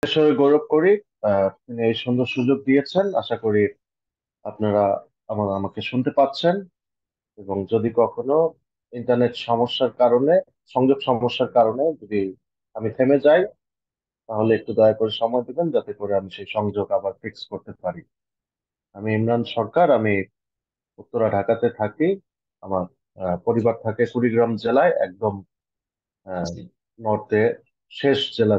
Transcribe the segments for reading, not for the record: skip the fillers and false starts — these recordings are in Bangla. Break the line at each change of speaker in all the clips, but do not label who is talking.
হিসেবে গৌরব করি। তিনি এই সুন্দর সুযোগ দিয়েছেন, আশা করি আপনারা আমাকে শুনতে পাচ্ছেন। এবং যদি কখনো ইন্টারনেট সমস্যার কারণে, সংযোগ সমস্যার কারণে যদি আমি থেমে যাই, তাহলে একটু দয়া করে সময় দেবেন যাতে করে আমি সেই সংযোগ আবার ফিক্স করতে পারি। আমি ইমরান সরকার, আমি উত্তরা ঢাকাতে থাকি। আমার পরিবার থাকে কুড়িগ্রাম জেলায়, একদম নর্থে, শেষ জেলা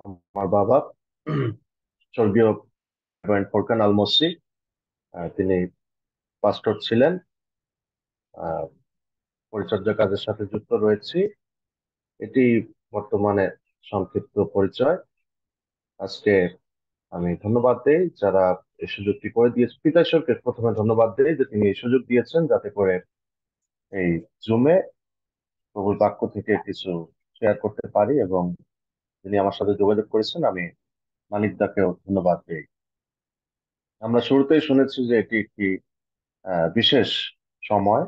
আমার বাবা স্বর্গীয় ফোরকান আল মসরি, তিনি পাস্টর ছিলেন। আহ, পরিচর্যা কাজের সাথে যুক্ত রয়েছি। এটি বর্তমানে সংক্ষিপ্ত পরিচয়। আজকে আমি ধন্যবাদ দেই যারা এই সুযোগটি করে দিয়েছে। পিতা ঈশ্বরকে প্রথমে ধন্যবাদ দেই যে তিনি এই সুযোগ দিয়েছেন যাতে করে এই জুমে প্রভুর বাক্য থেকে কিছু শেয়ার করতে পারি, এবং যিনি আমার সাথে যোগাযোগ করেছেন, আমি মানিক দাকেও ধন্যবাদ দেই। আমরা শুরুতেই শুনেছি যে এটি একটি বিশেষ সময়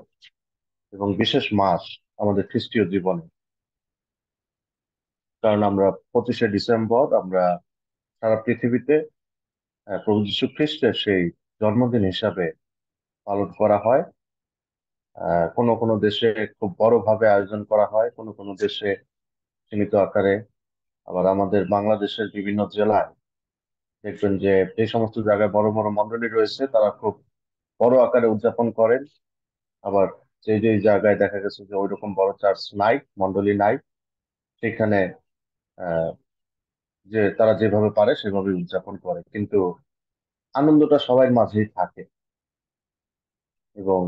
এবং বিশেষ মাস আমাদের খ্রিস্টীয় জীবনে। কারণ আমরা 25শে ডিসেম্বর আমরা সারা পৃথিবীতে প্রভু যীশু খ্রিস্টের সেই জন্মদিন হিসাবে পালন করা হয়। কোনো কোনো দেশে খুব বড়ভাবে আয়োজন করা হয়, কোনো কোনো দেশে সীমিত আকারে। আবার আমাদের বাংলাদেশের বিভিন্ন জেলায় দেখবেন যে এই সমস্ত জায়গায় বড় বড় মণ্ডলী রয়েছে, তারা খুব বড় আকারে উদযাপন করেন। আবার যে যে জায়গায় দেখা গেছে যে ওইরকম বড় চার্চ নাই, মণ্ডলী নাই, সেখানে আহ যে তারা যেভাবে পারে সেভাবে উদযাপন করে, কিন্তু আনন্দটা সবার মাঝেই থাকে। এবং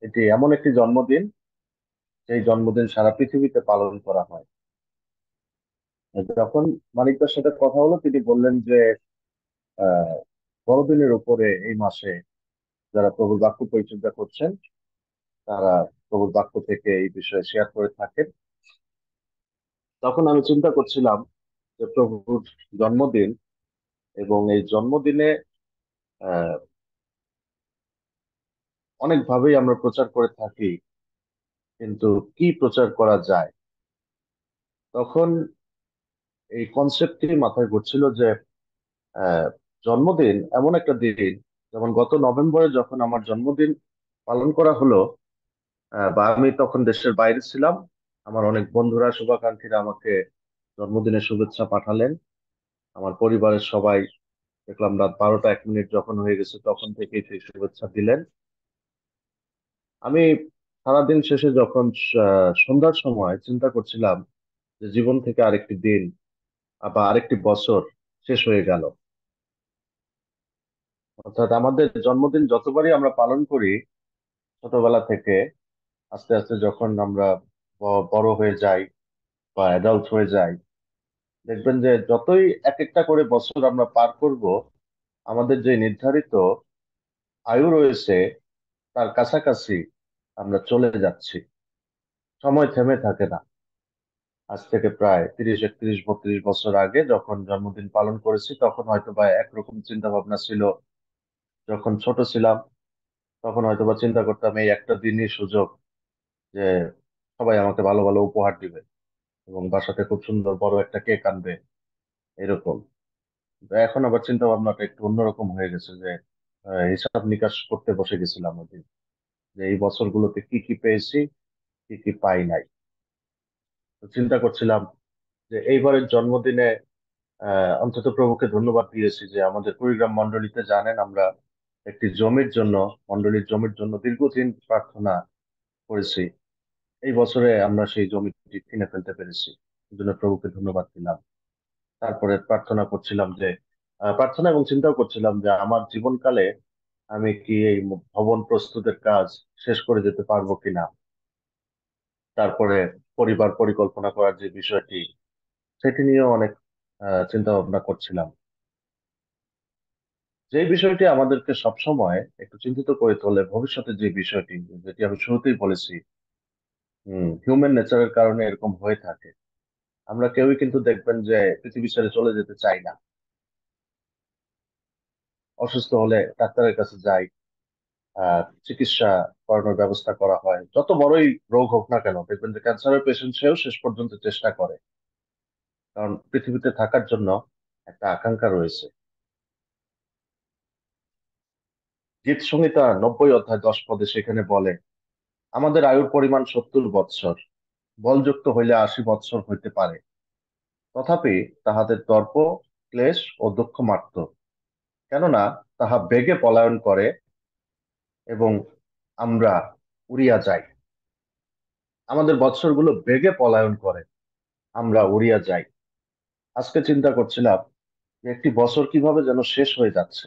এটি এমন একটি জন্মদিন, যেই জন্মদিন সারা পৃথিবীতে পালন করা হয়। যখন মানিকদার সাথে কথা হলো, তিনি বললেন যে আহ বড়দিনের উপরে এই মাসে যারা প্রভুর বাক্য পরিচর্যা করছেন, তারা প্রভুর বাক্য থেকে এই বিষয়ে শেয়ার করে থাকেন। তখন আমি চিন্তা করছিলাম যে প্রভুর জন্মদিন, এবং এই জন্মদিনে আহ অনেকভাবেই আমরা প্রচার করে থাকি, কিন্তু কি প্রচার করা যায়? তখন এই কনসেপ্টটি মাথায় ঘুরছিল যে আহ, জন্মদিন এমন একটা দিন, যেমন গত নভেম্বরে যখন আমার জন্মদিন পালন করা হলো, বা আমি তখন দেশের বাইরে ছিলাম, আমার অনেক বন্ধুরা, শুভাকাঙ্ক্ষীরা আমাকে জন্মদিনের শুভেচ্ছা পাঠালেন। আমার পরিবারের সবাই দেখলাম রাত 12টা 1 মিনিট যখন হয়ে গেছে তখন থেকেই সেই শুভেচ্ছা দিলেন। আমি সারাদিন শেষে যখন সন্ধ্যার সময় চিন্তা করছিলাম যে জীবন থেকে আরেকটি দিন বা আরেকটি বছর শেষ হয়ে গেল। অর্থাৎ আমাদের জন্মদিন যতবারই আমরা পালন করি ছোটবেলা থেকে, আস্তে আস্তে যখন আমরা বড় হয়ে যাই বা অ্যাডাল্ট হয়ে যাই, দেখবেন যে যতই এক একটা করে বছর আমরা পার করব, আমাদের যে নির্ধারিত আয়ু রয়েছে তার কাছাকাছি আমরা চলে যাচ্ছি। সময় থেমে থাকে না। আজ থেকে প্রায় 30 31 32 বছর আগে যখন জন্মদিন পালন করেছি, তখন হয়তো বা একরকম চিন্তা ভাবনা ছিল। যখন ছোট ছিলাম তখন হয়তো বা চিন্তা করতাম এই একটা দিনই সুযোগ, যে সবাই আমাকে ভালো ভালো উপহার দিবে এবং বাসাতে খুব সুন্দর বড় একটা কেক আনবে, এরকম। তো এখন আবার চিন্তা ভাবনাটা একটু অন্যরকম হয়ে গেছে, যে হিসাব নিকাশ করতে বসে গেছিলাম ওই দিন, যে এই বছরগুলোতে কি কি পেয়েছি, কি কি পাই নাই। তো চিন্তা করছিলাম যে এইবারের জন্মদিনে অন্তত প্রভুকে ধন্যবাদ দিয়েছি যে আমাদের কুড়িগ্রাম মন্ডলীতে জানেন আমরা একটি জমির জন্য, মন্ডলীর জমির জন্য দীর্ঘদিন প্রার্থনা করেছি। এই বছরে আমরা সেই জমিটি কিনে ফেলতে পেরেছি, এই জন্য প্রভুকে ধন্যবাদ দিলাম। তারপরে প্রার্থনা করছিলাম যে প্রার্থনা এবং চিন্তাও করছিলাম যে আমার জীবনকালে আমি কি এই ভবন প্রস্তুতের কাজ শেষ করে যেতে পারবো কিনা। তারপরে পরিবার পরিকল্পনা করার যে বিষয়টি, সেটি নিয়েও অনেক চিন্তা ভাবনা করছিলাম। যে বিষয়টি আমাদেরকে সবসময় একটু চিন্তিত করে তোলে, ভবিষ্যতে যে বিষয়টি, যেটি আমি শুরুতেই বলেছি, হিউম্যান নেচারের কারণে এরকম হয়ে থাকে। আমরা কেউই কিন্তু দেখবেন যে পৃথিবী ছেড়ে চলে যেতে চাই না। অসুস্থ হলে ডাক্তারের কাছে যাই, চিকিৎসা করানোর ব্যবস্থা করা হয়। যত বড়ই রোগ হোক না কেন, দেখবেন যে ক্যান্সারের পেশেন্ট সেও শেষ পর্যন্ত চেষ্টা করে কারণ পৃথিবীতে থাকার জন্য একটা আকাঙ্ক্ষা রয়েছে। গীত সংহিতা 90 অধ্যায় 10 পদে সেখানে বলে, আমাদের আয়ুর পরিমাণ 70 বৎসর, বলযুক্ত হইলে 80 বৎসর হইতে পারে, তথাপি তাহাদের দর্প, ক্লেশ ও দুঃখ মাত্র। কেননা তাহা বেগে পলায়ন করে এবং আমরা উড়িয়া যাই। আমাদের বৎসরগুলো বেগে পলায়ন করে, আমরা উড়িয়া যাই। আজকে চিন্তা করছিলাম যে একটি বছর কিভাবে যেন শেষ হয়ে যাচ্ছে।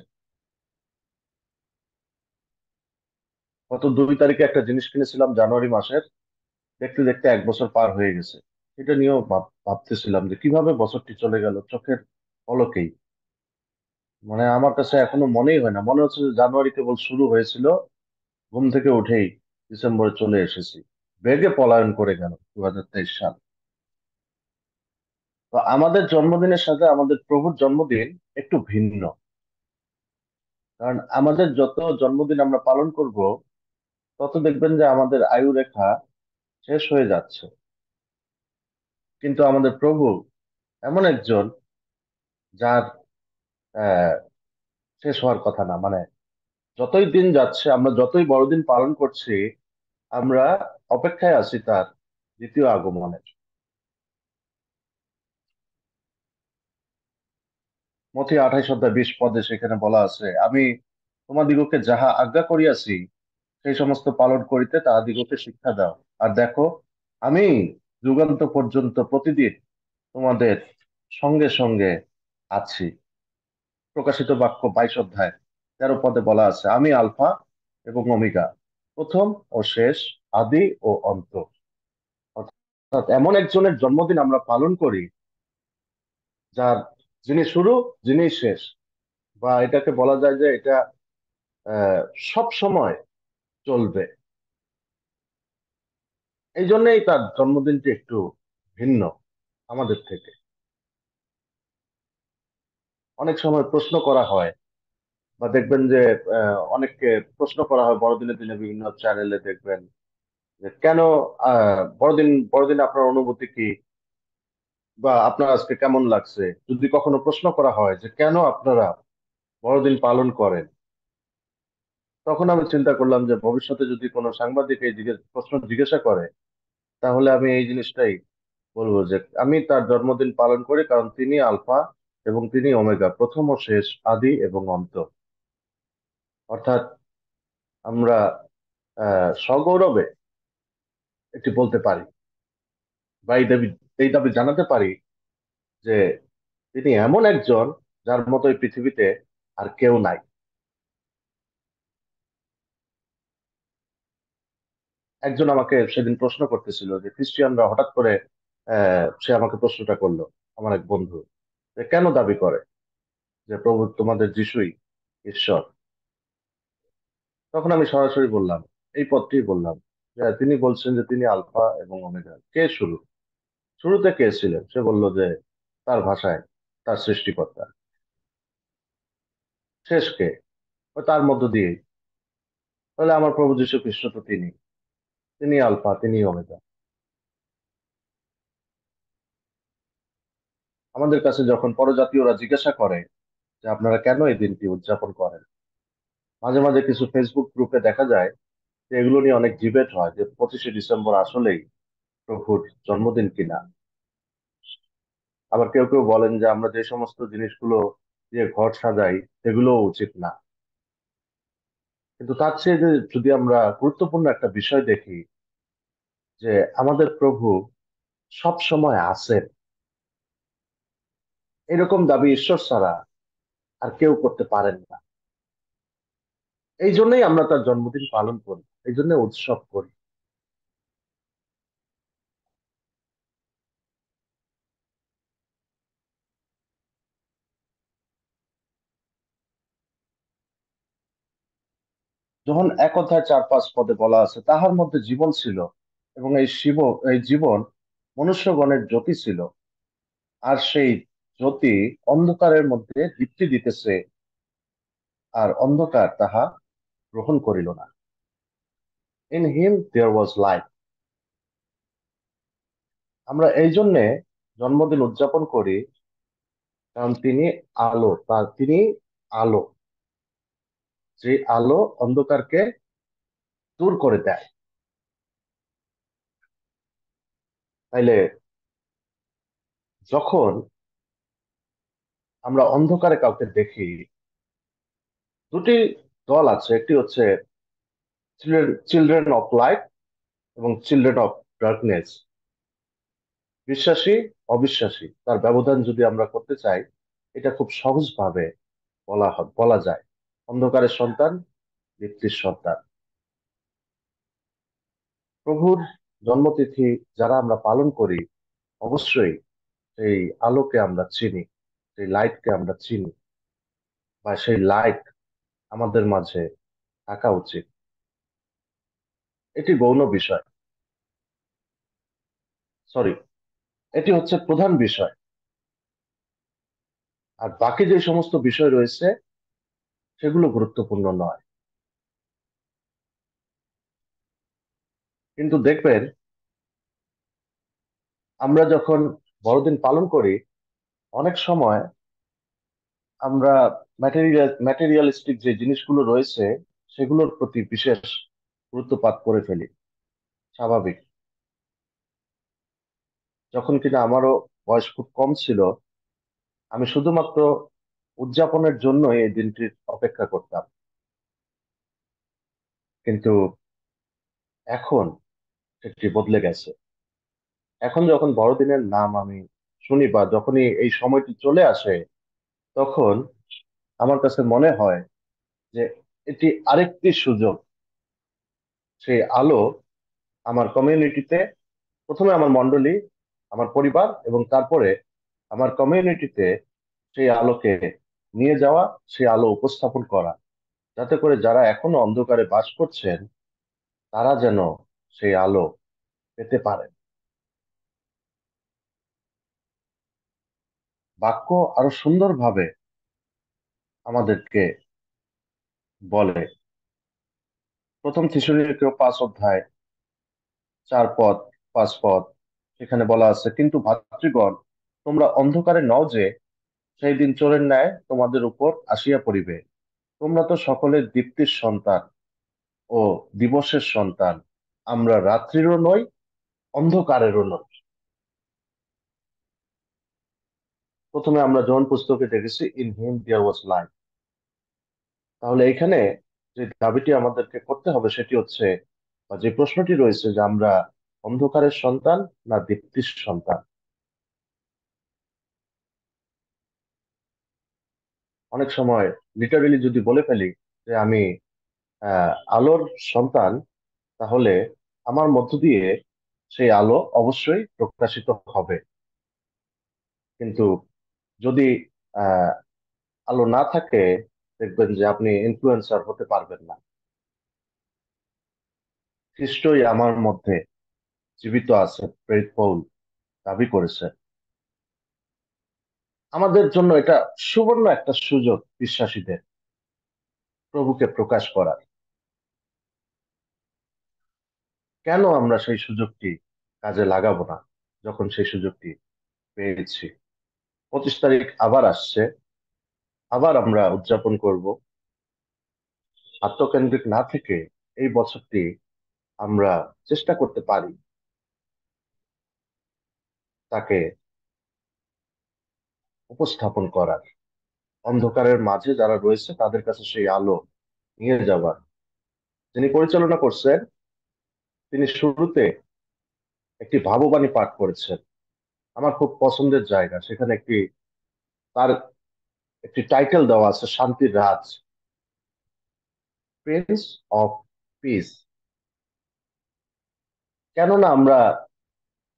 গত 2 তারিখে একটা জিনিস কিনেছিলাম জানুয়ারি মাসের, দেখতে দেখতে 1 বছর পার হয়ে গেছে। এটা নিয়েও ভাবতেছিলাম যে কিভাবে বছরটি চলে গেল চোখের পলকেই। মানে আমার কাছে এখনো মনেই হয় না, মনে হচ্ছে যে জানুয়ারি কেবল শুরু হয়েছিল, ঘুম থেকে উঠেই ডিসেম্বরে চলে এসেছি। বেগে পলায়ন করে গেল 2023 সাল। তো আমাদের জন্মদিনের সাথে আমাদের প্রভুর জন্মদিন একটু ভিন্ন। কারণ আমাদের যত জন্মদিন আমরা পালন করব, তত দেখবেন যে আমাদের আয়ু রেখা শেষ হয়ে যাচ্ছে। কিন্তু আমাদের প্রভু এমন একজন যার আহ শেষ হওয়ার কথা না। মানে যতই দিন যাচ্ছে, আমরা যতই বড়দিন পালন করছি, আমরা অপেক্ষায় আছি তার দ্বিতীয় আগমনের। মথি 28 অধ্যায় 20 পদে সেখানে বলা আছে, আমি তোমাদিগকে যাহা আজ্ঞা করিয়াছি সেই সমস্ত পালন করিতে তাহাদিগকে শিক্ষা দাও। আর দেখো, আমি যুগান্ত পর্যন্ত প্রতিদিন তোমাদের সঙ্গে সঙ্গে আছি। প্রকাশিত বাক্য 22 অধ্যায় 13 পদে বলা আছে, আমি আলফা এবং ওমেগা, প্রথম ও শেষ, আদি ও অন্ত। অর্থাৎ এমন একজনের জন্মদিন আমরা পালন করি, যার যিনি শুরু, যিনি শেষ। বা এটাকে বলা যায় যে এটা আহ সব সময় চলবে। এই জন্যই তার জন্মদিনটি একটু ভিন্ন আমাদের থেকে। অনেক সময় প্রশ্ন করা হয়, বা দেখবেন যে অনেককে প্রশ্ন করা হয় বড়দিনের দিনে বিভিন্ন চ্যানেলে, দেখবেন যে কেন বড়দিন বড়দিন আপনার অনুভূতি কি, বা আপনার আজকে কেমন লাগছে। যদি কখনো প্রশ্ন করা হয় যে কেন আপনারা বড়দিন পালন করেন, তখন আমি চিন্তা করলাম যে ভবিষ্যতে যদি কোনো সাংবাদিক এই প্রশ্ন জিজ্ঞাসা করে, তাহলে আমি এই জিনিসটাই বলবো যে আমি তার জন্মদিন পালন করি কারণ তিনি আলফা এবং তিনি ওমেগা, প্রথম ও শেষ, আদি এবং অন্ত। অর্থাৎ আমরা সগৌরবে এটি বলতে পারি, বা এই দাবি জানাতে পারি যে তিনি এমন একজন যার মতো এই পৃথিবীতে আর কেউ নাই। একজন আমাকে সেদিন প্রশ্ন করতেছিল যে খ্রিস্টিয়ানরা হঠাৎ করে সে আমাকে প্রশ্নটা করলো, আমার এক বন্ধু, যে কেন দাবি করে যে প্রভু তোমাদের যিশুই ঈশ্বর। তখন আমি সরাসরি বললাম, এই পথটি বললাম, যে তিনি বলছেন যে তিনি আলফা এবং ওমেগা। কে শুরু, শুরুতে কে ছিলেন? সে বলল যে তার ভাষায় তার সৃষ্টিকর্তা। শেষ কে? ও তার মধ্য দিয়েই। তাহলে আমার প্রভু যীশু খ্রিস্ট তো তিনি, তিনি আলফা, তিনি ওমেগা। আমাদের কাছে যখন পরজাতীয়রা জিজ্ঞাসা করে যে আপনারা কেন এই দিনটি উদযাপন করেন, মাঝে মাঝে কিছু ফেসবুক গ্রুপে দেখা যায় যে এগুলো নিয়ে অনেক ডিবেট হয় যে 25শে ডিসেম্বর আসলেই প্রভুর জন্মদিন কিনা। আবার কেউ কেউ বলেন যে আমরা যে সমস্ত জিনিসগুলো দিয়ে ঘর সাজাই সেগুলো উচিত না। কিন্তু তার চেয়ে যদি আমরা গুরুত্বপূর্ণ একটা বিষয় দেখি, যে আমাদের প্রভু সব সময় আছেন, এরকম দাবি ঈশ্বর ছাড়া আর কেউ করতে পারেন না। এই জন্যই আমরা তার জন্মদিন পালন করি, এই জন্য উৎসব করি। যখন 1 অধ্যায় 4-5 পদে বলা আছে, তাহার মধ্যে জীবন ছিল এবং এই জীবন মনুষ্যগণের জ্যোতি ছিল, আর সেই জ্যোতি অন্ধকারের মধ্যে দীপ্তি দিতেছে, আর অন্ধকার তাহা গ্রহণ করিল না। In him there was light. আমরা এই জন্যে জন্মদিন উদযাপন করি কারণ তিনি আলো, তিনি আলো, যে আলো অন্ধকারকে দূর করে দেয়। তাইলে যখন আমরা অন্ধকারে কাউকে দেখি, দুটি দল আছে, একটি হচ্ছে চিলড্রেন অফ লাইট এবং চিলড্রেন অফ ডার্কনেস। বিশ্বাসী, অবিশ্বাসী, তার ব্যবধান যদি আমরা করতে চাই, এটা খুব সহজভাবে বলা যায়, অন্ধকারের সন্তান, দীপ্তির সন্তান। প্রভুর জন্মতিথি যারা আমরা পালন করি, অবশ্যই সেই আলোকে আমরা চিনি, সেই লাইটকে আমরা চিনি, বা সেই লাইট আমাদের মাঝে থাকা উচিত। এটি গৌণ বিষয়, সরি, এটি হচ্ছে প্রধান বিষয়। আর বাকি যে সমস্ত বিষয় রয়েছে সেগুলো গুরুত্বপূর্ণ নয়। কিন্তু দেখবেন, আমরা যখন বড়দিন পালন করি, অনেক সময় আমরা ম্যাটেরিয়ালিস্টিক যে জিনিসগুলো রয়েছে সেগুলোর প্রতি বিশেষ গুরুত্বপাত করে ফেলি। স্বাভাবিক। যখন কিনা আমারও বয়স খুব কম ছিল, আমি শুধুমাত্র উদযাপনের জন্য এই দিনটির অপেক্ষা করতাম। কিন্তু এখন সেটি বদলে গেছে। এখন যখন বড়দিনের নাম আমি শুনি বা যখনই এই সময়টি চলে আসে, তখন আমার কাছে মনে হয় যে এটি আরেকটি সুযোগ, সেই আলো আমার কমিউনিটিতে, প্রথমে আমার মণ্ডলী, আমার পরিবার, এবং তারপরে আমার কমিউনিটিতে সেই আলোকে নিয়ে যাওয়া, সেই আলো উপস্থাপন করা, যাতে করে যারা এখনো অন্ধকারে বাস করছেন তারা যেন সেই আলো পেতে পারেন। বাক্য আরো সুন্দরভাবে আমাদেরকে বলে। প্রথম থিসুলিকে 5 অধ্যায় 4 পদ, 5 পদ, সেখানে বলা আছে, কিন্তু ভাতৃগণ, তোমরা অন্ধকারে নও যে সেই দিন চোরের ন্যায় তোমাদের উপর আসিয়া পড়িবে। তোমরা তো সকলে দীপ্তির সন্তান ও দিবসের সন্তান। আমরা রাত্রিরও নই, অন্ধকারেরও নই। প্রথমে আমরা জন পুস্তকে দেখেছি, in him there was light. তাহলে এখানে যে দাবিটি আমাদেরকে করতে হবে সেটি হচ্ছে, বা যে প্রশ্নটি রয়েছে, যে আমরা অন্ধকারের সন্তান না দীপ্তির সন্তান। অনেক সময় লিটারেলি যদি বলে ফেলি যে আমি আলোর সন্তান, তাহলে আমার মধ্য দিয়ে সেই আলো অবশ্যই প্রকাশিত হবে। কিন্তু যদি আহ আলো না থাকে, দেখবেন যে আপনি ইনফ্লুয়েন্সার হতে পারবেন না। খ্রিস্টই আমার মধ্যে জীবিত আছে, প্রেরিত পৌল দাবি করেছে। আমাদের জন্য এটা সুবর্ণ একটা সুযোগ, বিশ্বাসীদের প্রভুকে প্রকাশ করার। কেন আমরা সেই সুযোগটি কাজে লাগাবো না, যখন সেই সুযোগটি পেয়েছি? 25 তারিখ আবার আসছে, আবার আমরা উদযাপন করব। আত্মকেন্দ্রিক না থেকে এই বছরটি আমরা চেষ্টা করতে পারি তাকে উপস্থাপন করার, অন্ধকারের মাঝে যারা রয়েছে তাদের কাছে সেই আলো নিয়ে যাবার। যিনি পরিচালনা করছেন, তিনি শুরুতে একটি ভাববাণী পাঠ করেছেন। আমার খুব পছন্দের জায়গা, সেখানে তার একটি টাইটেল দেওয়া আছে, শান্তির রাজ, প্রিন্স অফ পিস। কেননা আমরা,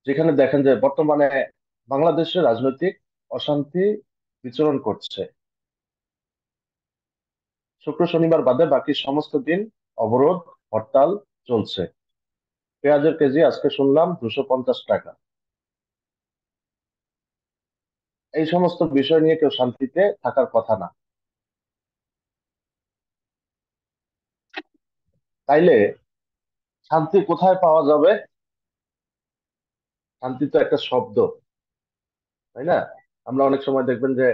যেখানে দেখেন যে বর্তমানে বাংলাদেশে রাজনৈতিক অশান্তি বিচরণ করছে, শুক্র শনিবার বাদে বাকি সমস্ত দিন অবরোধ, হরতাল চলছে। পেঁয়াজের কেজি আজকে শুনলাম 250 টাকা। এই সমস্ত বিষয় নিয়ে কেউ শান্তিতে থাকার কথা না। তাইলে শান্তি কোথায় পাওয়া যাবে? শান্তি তো একটা শব্দ। তাই না? আমরা অনেক সময় দেখবেন যে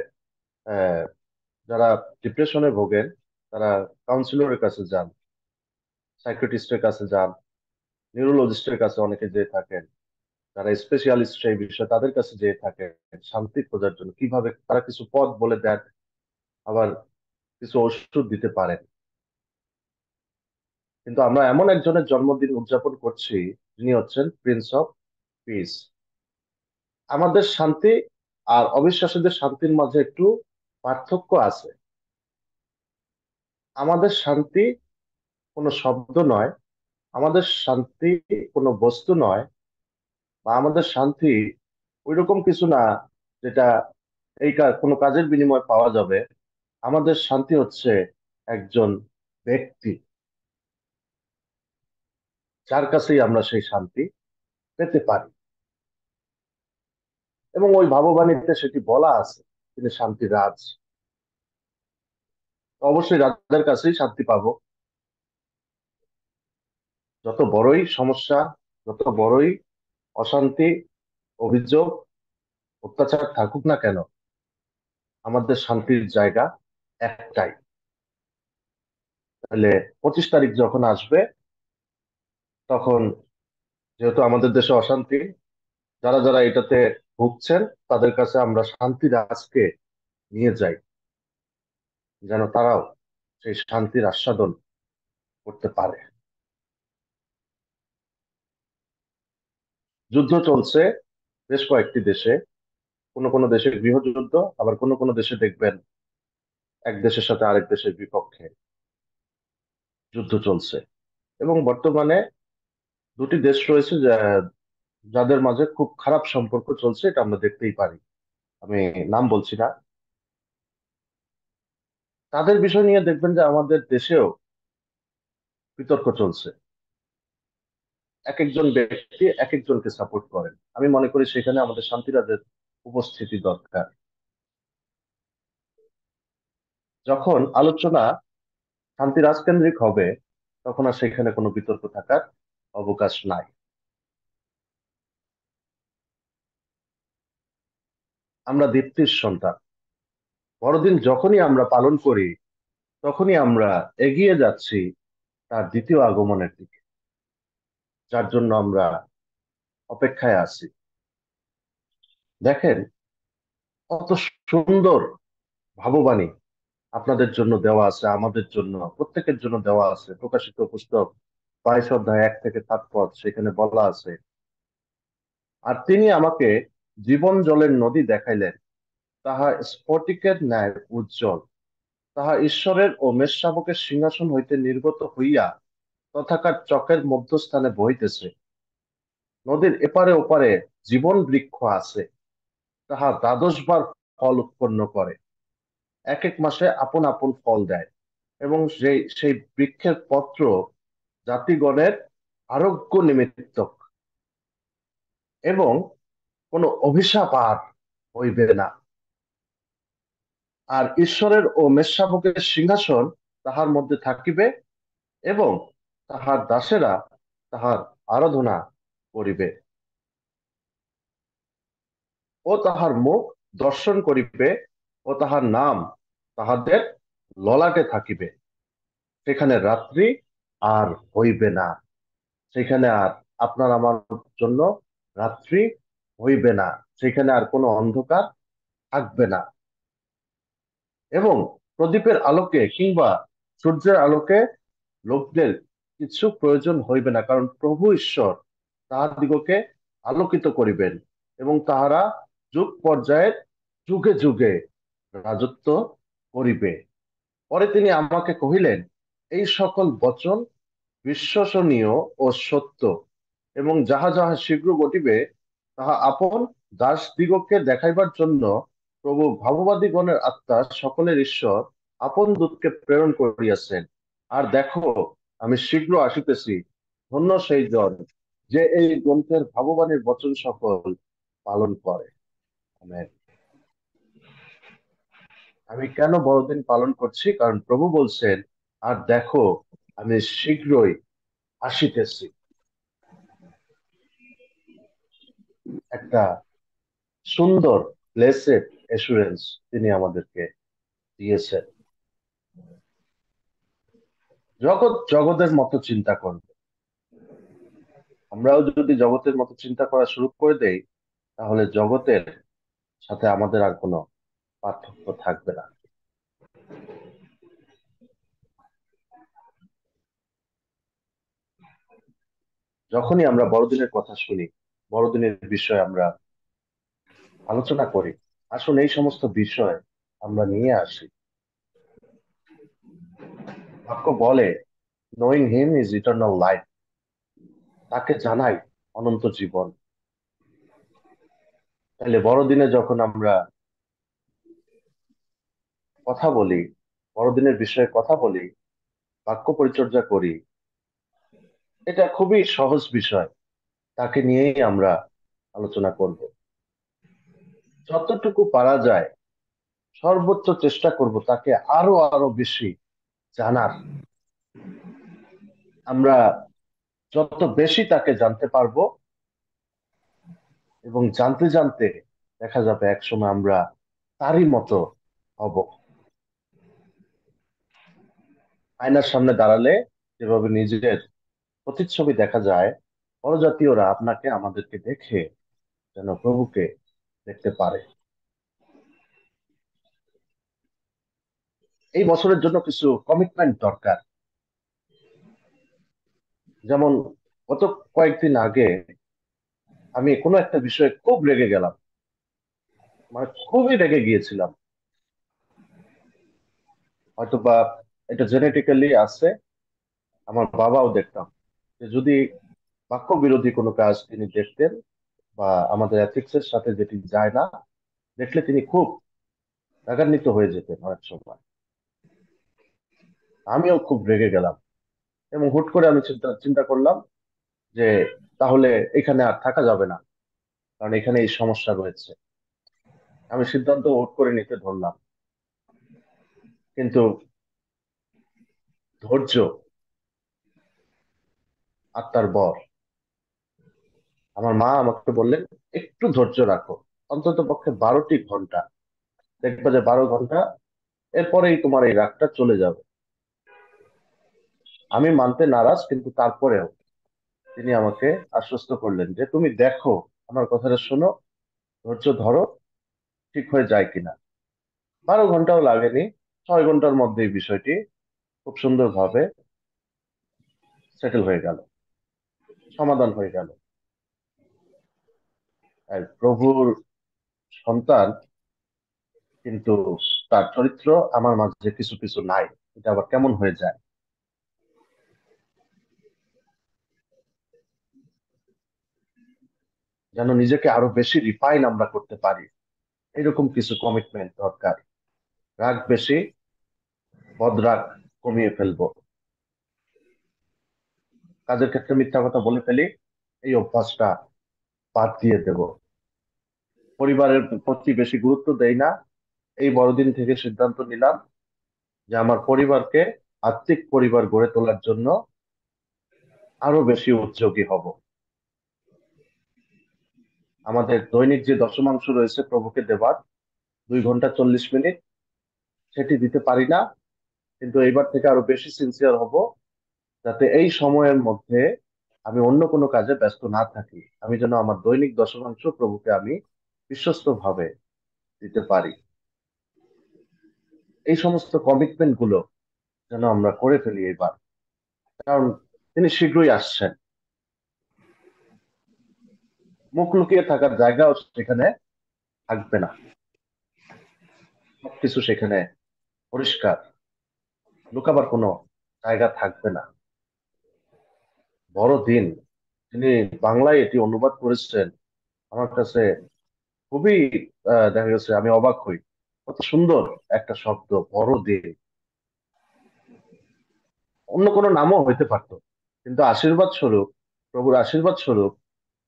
আহ, যারা ডিপ্রেশনে ভোগেন তারা কাউন্সিলরের কাছে যান, সাইকিয়াট্রিস্টের কাছে যান, নিউরোলজিস্টের কাছে অনেকে যেয়ে থাকেন, যারা স্পেশালিস্ট সেই বিষয়ে তাদের কাছে যেয়ে থাকেন শান্তি খোঁজার জন্য। কিভাবে তারা কিছু পথ বলে দেন, আবার কিছু ওষুধ দিতে পারেন। কিন্তু আমরা এমন একজনের জন্মদিন উদযাপন করছি যিনি হচ্ছেন প্রিন্স অফ পিস। আমাদের শান্তি আর অবিশ্বাসীদের শান্তির মাঝে একটু পার্থক্য আছে। আমাদের শান্তি কোনো শব্দ নয়, আমাদের শান্তি কোনো বস্তু নয়, বা আমাদের শান্তি ওইরকম কিছু না যেটা কোনো কাজের বিনিময়ে পাওয়া যাবে। আমাদের শান্তি হচ্ছে একজন ব্যক্তি, যার কাছেই আমরা সেই শান্তি পেতে পারি। এবং ওই ভাববাণীতে সেটি বলা আছে, তিনি শান্তি রাজ। তো অবশ্যই রাজার কাছেই শান্তি পাবো। যত বড়ই সমস্যা, যত বড়ই অশান্তি, অভিযোগ, অত্যাচার থাকুক না কেন, আমাদের শান্তির জায়গা একটাই। তাহলে 25 তারিখ যখন আসবে, তখন যেহেতু আমাদের দেশে অশান্তি, যারা যারা এটাতে ভুগছেন তাদের কাছে আমরা শান্তির আজকে নিয়ে যাই, যেন তারাও সেই শান্তির আস্বাদন করতে পারে। যুদ্ধ চলছে বেশ কয়েকটি দেশে, কোনো কোনো দেশে গৃহযুদ্ধ, আবার কোনো কোনো দেশে দেখবেন এক দেশের সাথে আরেক দেশের বিপক্ষে যুদ্ধ চলছে। এবং বর্তমানে দুটি দেশ রয়েছে যাদের মাঝে খুব খারাপ সম্পর্ক চলছে, এটা আমরা দেখতেই পারি। আমি নাম বলছি না। তাদের বিষয় নিয়ে দেখবেন যে আমাদের দেশেও বিতর্ক চলছে। এক একজন ব্যক্তি এক একজনকে সাপোর্ট করেন। আমি মনে করি সেখানে আমাদের শান্তিরাজের উপস্থিতি দরকার। যখন আলোচনা শান্তিরাজ কেন্দ্রিক হবে, তখন আর সেখানে কোনো বিতর্ক থাকার অবকাশ নাই। আমরা দীপ্তির সন্তান। বড়দিন যখনই আমরা পালন করি, তখনই আমরা এগিয়ে যাচ্ছি তার দ্বিতীয় আগমনের দিকে, যার জন্য আমরা অপেক্ষায় আছি। দেখেন, কত সুন্দর ভাববাণী আপনাদের জন্য দেওয়া আছে, আমাদের জন্য, প্রত্যেকের জন্য দেওয়া আছে। প্রকাশিত পুস্তক 22 অধ্যায় 1 থেকে 7 পদ, সেখানে বলা আছে, আর তিনি আমাকে জীবন জলের নদী দেখাইলেন, তাহা স্ফটিকের ন্যায় উজ্জ্বল, তাহা ঈশ্বরের ও মেষশাবকের সিংহাসন হইতে নির্গত হইয়া তথাকার চকের মধ্যস্থানে বহিতেছে। নদীর এপারে ওপারে জীবন বৃক্ষ আছে, তাহা 12 বার ফল উৎপন্ন করে, এক এক মাসে আপন আপন ফল দেয়, এবং সেই সেই বৃক্ষের পত্র জাতিগণের আরোগ্য নিমিত্তক, এবং কোনো অভিশাপ আর হইবে না। আর ঈশ্বরের ও মেষশাবকের সিংহাসন তাহার মধ্যে থাকিবে, এবং তাহার দাসেরা তাহার আরাধনা করিবে, ও তাহার মুখ দর্শন করিবে, ও তাহার নাম তাহাদের ললাটে থাকিবে। সেখানে রাত্রি আর হইবে না। সেখানে আর আপনার আমার জন্য রাত্রি হইবে না। সেখানে আর কোনো অন্ধকার থাকবে না। এবং প্রদীপের আলোকে কিংবা সূর্যের আলোকে লোকদের কিছু প্রয়োজন হইবে না, কারণ প্রভু ঈশ্বর তাহাদিগকে আলোকিত করিবেন, এবং তাহারা যুগ পর্যায়ের যুগে যুগে রাজত্ব করিবে। পরে তিনি আমাকে কহিলেন, এই সকল বচন বিশ্বসনীয় ও সত্য, এবং যাহা যাহা শীঘ্র ঘটিবে তাহা আপন দাসদিগকে দেখাইবার জন্য প্রভু ভাববাদীগণের আত্মা সকলের ঈশ্বর আপন দূতকে প্রেরণ করিয়াছেন। আর দেখো, আমি শীঘ্র আসিতেছি। ধন্য সেই জন যে এই গ্রন্থের ভাববাণীর বচন সকল পালন করে। আমেন। আমি কেন বড়দিন পালন করছি? কারণ প্রভু বলছেন, আর দেখো, আমি শীঘ্রই আসিতেছি। একটা সুন্দর ব্লেসেড এসুরেন্স তিনি আমাদেরকে দিয়েছেন। জগৎ জগতের মতো চিন্তা করবে, আমরাও যদি জগতের মতো চিন্তা করা শুরু করে দেই, তাহলে জগতের সাথে আমাদের আর কোনো পার্থক্য থাকবে না। যখনই আমরা বড়দিনের কথা শুনি, বড়দিনের বিষয়ে আমরা আলোচনা করি, আসুন এই সমস্ত বিষয় আমরা নিয়ে আসি। বাক্য বলে, knowing him is eternal life, তাকে জানাই অনন্ত জীবন। তাহলে বড়দিনে যখন আমরা কথা বলি, বড়দিনের বিষয়ে কথা বলি, বাক্য পরিচর্যা করি, এটা খুবই সহজ বিষয়। তাকে নিয়েই আমরা আলোচনা করব। যতটুকু পারা যায় সর্বোচ্চ চেষ্টা করব তাকে আরো আরো বেশি জানার। আমরা যত বেশি তাকে জানতে পারবো, এবং জানতে জানতে দেখা যাবে একসময় আমরা তারই মতো হব। আয়নার সামনে দাঁড়ালে যেভাবে নিজের প্রতিচ্ছবি দেখা যায়, পরজাতীয়রা আপনাকে আমাদেরকে দেখে যেন প্রভুকে দেখতে পারে। এই বছরের জন্য কিছু কমিটমেন্ট দরকার। যেমন গত কয়েকদিন আগে আমি কোনো একটা বিষয়ে খুব রেগে গেলাম, মানে খুবই রেগে গিয়েছিলাম। হয়তো বা এটা জেনেটিক্যালি আছে, আমার বাবাও দেখতাম যে যদি বাক্য বিরোধী কোনো কাজ তিনি দেখতেন বা আমাদের এথিক্স এর সাথে যেটি যায় না, দেখলে তিনি খুব রাগান্বিত হয়ে যেতেন অনেক সময়। আমিও খুব রেগে গেলাম এবং হুট করে আমি চিন্তা চিন্তা করলাম যে তাহলে এখানে আর থাকা যাবে না, কারণ এখানে এই সমস্যা রয়েছে। আমি সিদ্ধান্ত হুট করে নিতে ধরলাম, কিন্তু ধৈর্য আত্মার বর। আমার মা আমাকে বললেন, একটু ধৈর্য রাখো, অন্তত পক্ষে 12টি ঘন্টা, দেখবে যে 12 ঘন্টা এরপরেই তোমার এই রাগটা চলে যাবে। আমি মানতে নারাজ, কিন্তু তারপরেও তিনি আমাকে আশ্বস্ত করলেন যে তুমি দেখো, আমার কথাটা শোনো, ধৈর্য ধরো, ঠিক হয়ে যায় কিনা। 12 ঘন্টাও লাগেনি, 6 ঘন্টার মধ্যে এই বিষয়টি খুব সুন্দরভাবে সেটেল হয়ে গেল, সমাধান হয়ে গেল। আর প্রভুর সন্তান, কিন্তু তার চরিত্র আমার মাঝে কিছু কিছু নাই, এটা আবার কেমন হয়ে যায়। যেন নিজেকে আরো বেশি রিফাইন আমরা করতে পারি, এরকম কিছু কমিটমেন্ট দরকার। রাগ বেশি, বদরাগ কমিয়ে ফেলবো, কাজের ক্ষেত্রে মিথ্যা কথা বলে ফেলি, এই অভ্যাসটা বাদ দিয়ে দেব। পরিবারের প্রতি বেশি গুরুত্ব দেই না, এই বড়দিন থেকে সিদ্ধান্ত নিলাম যে আমার পরিবারকে, আত্মিক পরিবার গড়ে তোলার জন্য আরো বেশি উদ্যোগী হব। আমাদের দৈনিক যে দশমাংশ রয়েছে প্রভুকে দেবার, 2 ঘন্টা 40 মিনিট, সেটি দিতে পারি না, কিন্তু এইবার থেকে আরো বেশি সিনসিয়ার হব, যাতে এই সময়ের মধ্যে আমি অন্য কোনো কাজে ব্যস্ত না থাকি। আমি যেন আমার দৈনিক দশমাংশ প্রভুকে আমি বিশ্বস্ত ভাবে দিতে পারি। এই সমস্ত কমিটমেন্ট গুলো যেন আমরা করে ফেলি এবার, কারণ তিনি শীঘ্রই আসছেন। মুখ লুকিয়ে থাকার জায়গাও সেখানে থাকবে না, সবকিছু সেখানে পরিষ্কার, লুকাবার কোনো জায়গা থাকবে না। বড়দিন, তিনি বাংলায় এটি অনুবাদ করেছেন, আমার কাছে খুবই দেখা গেছে আমি অবাক হই। কত সুন্দর একটা শব্দ, বড়দিন। অন্য কোনো নামও হইতে পারতো, কিন্তু আশীর্বাদ স্বরূপ, প্রভুর আশীর্বাদ স্বরূপ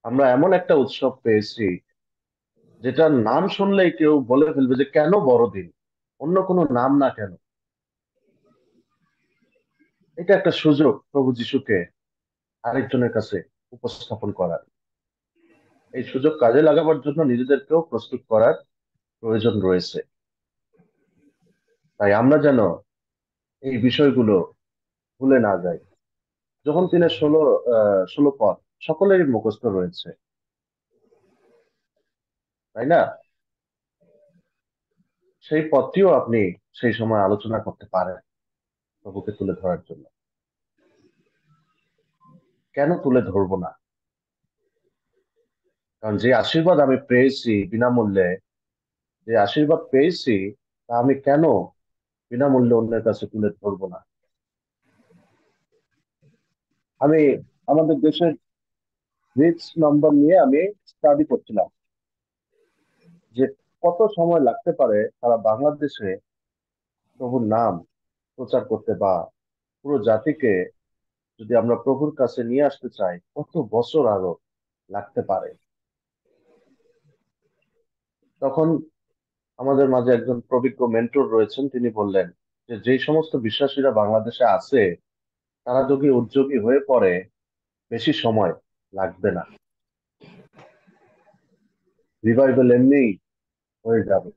আমরা এমন একটা উৎসব পেয়েছি যেটার নাম শুনলেই কেউ বলে ফেলবে যে কেন বড়দিন, অন্য কোনো নাম না কেন। এটা একটা সুযোগ প্রভু যিশুকে আরেকজনের কাছে উপস্থাপন করার, এই সুযোগ কাজে লাগাবার জন্য নিজেদেরকেও প্রস্তুত করার। প্রয়োজন রয়েছে। তাই আমরা যেন এই বিষয়গুলো ভুলে না যাই। যখন তিনি 16 পদ সকলেরই মুখস্থ রয়েছে, তাই না? সেই পদটিও আপনি সেই সময় আলোচনা করতে পারেন প্রভুকে তুলে ধরার জন্য। কেন তুলে ধরবো না? কারণ যে আশীর্বাদ আমি পেয়েছি বিনামূল্যে, যে আশীর্বাদ পেয়েছি, তা আমি কেন বিনামূল্যে অন্যের কাছে তুলে ধরবো না? আমি আমাদের দেশের রিচ নাম্বার নিয়ে আমি স্টাডি করছিলাম যে কত সময় লাগতে পারে সারা বাংলাদেশে প্রভুর নাম প্রচার করতে, বা পুরো জাতিকে যদি আমরা প্রভুর কাছে নিয়ে আসতে চাই, কত বছর আরো লাগতে পারে। তখন আমাদের মাঝে একজন প্রবিজ্ঞ মেন্টর রয়েছেন, তিনি বললেন যে যেই সমস্ত বিশ্বাসীরা বাংলাদেশে আছে, তারা যদি উদ্যোগী হয়ে পড়ে, বেশি সময় লাগবে না, রিভাইভাল এমনিই হয়ে যাবে।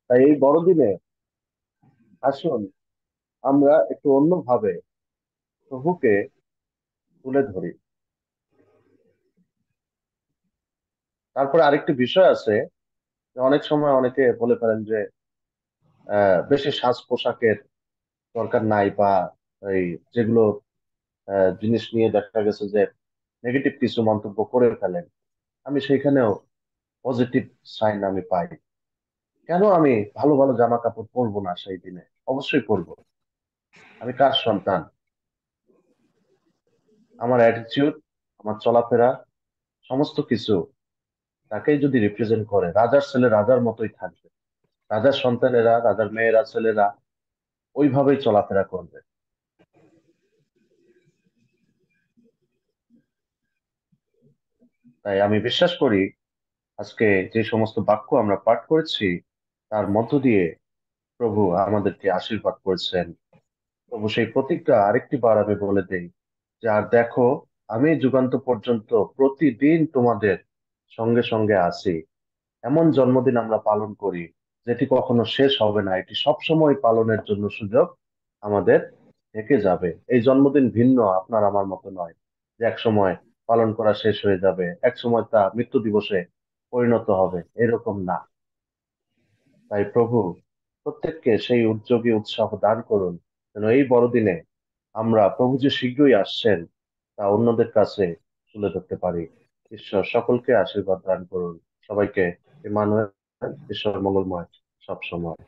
তাই এই বড়দিনে আসুন আমরা একটু অন্যভাবে প্রভুকে তুলে ধরি। তারপরে আরেকটি বিষয় আছে, যে অনেক সময় অনেকে বলে ফেলেন যে বেশি সাজ পোশাকের দরকার নাই, বা এই যেগুলো জিনিস নিয়ে দেখা গেছে যে নেগেটিভ কিছু মন্তব্য করে ফেলেন। আমি সেইখানেও পজিটিভ সাইন আমি পাই। কেন আমি ভালো ভালো জামা কাপড় পরবো না সেই দিনে? অবশ্যই পরবো। আমি কার সন্তান? আমার অ্যাটিটিউড, আমার চলাফেরা, সমস্ত কিছু তাকেই যদি রিপ্রেজেন্ট করে, রাজার ছেলে রাজার মতোই থাকবে। রাজার সন্তানেরা, রাজার মেয়েরা, ছেলেরা ওইভাবেই চলাফেরা করবে। তাই আমি বিশ্বাস করি আজকে যে সমস্ত বাক্য আমরা পাঠ করেছি, তার মধ্য দিয়ে প্রভু আমাদেরকে আশীর্বাদ করেছেন। তবু সেই প্রতীকটা আরেকটি বার আমি বলে দেই, যে আর দেখো, আমি যুগান্ত পর্যন্ত প্রতিদিন তোমাদের সঙ্গে সঙ্গে আছি। এমন জন্মদিন আমরা পালন করি যেটি কখনো শেষ হবে না, এটি সবসময় পালনের জন্য সুযোগ আমাদের থেকে যাবে। এই জন্মদিন ভিন্ন, আপনার আমার মতো নয় যে এক সময় পালন করা শেষ হয়ে যাবে, এক সময় তা মৃত্যু দিবসে পরিণত হবে, এরকম না। তাই প্রভু প্রত্যেককে সেই উদ্যোগী উৎসাহ দান করুন, যেন এই বড়দিনে আমরা প্রভু যে শীঘ্রই আসছেন তা অন্যদের কাছে তুলে ধরতে পারি। ঈশ্বর সকলকে আশীর্বাদ দান করুন, সবাইকে ইমানুয়েল, ঈশ্বর মঙ্গলময় সব সময়।